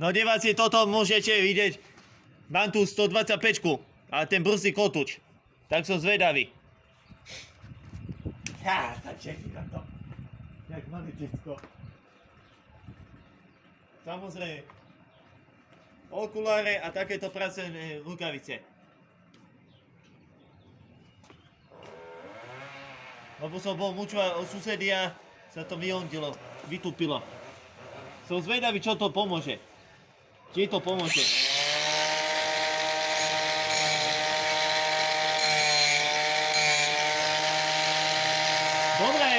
No diváci, toto môžete vidieť. Mám tu 125 a ten brzdý kotúč. Tak som zvedavý. Ja sa čekám na to. Jak malé decko. Samozrejme. Okuláre a takéto pracovné rukavice. Lebo som bol mučovať od susedia, sa to vyhondilo, vytúpilo. Som zvedavý, čo to pomôže. Či to pomôže. Dobre.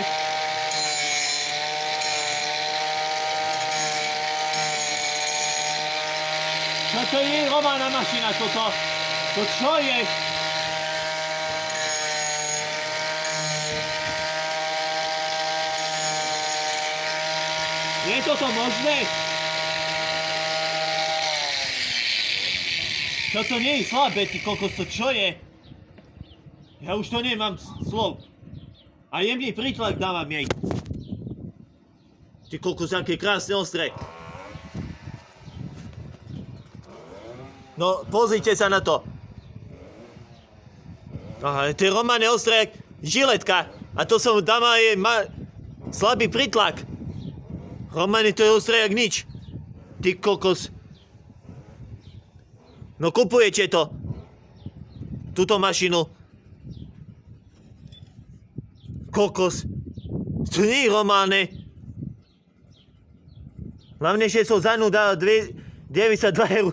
Čo to je Romana mašina toto? To čo je? Je toto možné? Toto nie je slabé, ty kokos, to čo je? Ja už to nemám slov. A jemný prítlak dávam jej. Ty kokos, aké krásne ostré. No, pozrite sa na to. Aha, to je Romane ostré, žiletka. A to som dáma je slabý prítlak. Romane, to je ostré jak nič. Ty kokos. No kupujete to. Túto mašinu. Kokos. To nie je Romane. Hlavne, že som za ňu dal 92 eur.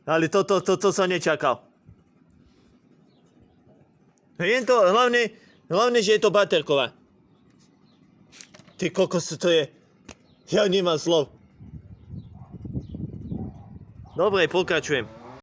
Ale toto som nečakal. Je to, hlavne, že je to baterková. Ty kokos, to je... Ja nemám slov. Dobre, pokračujem.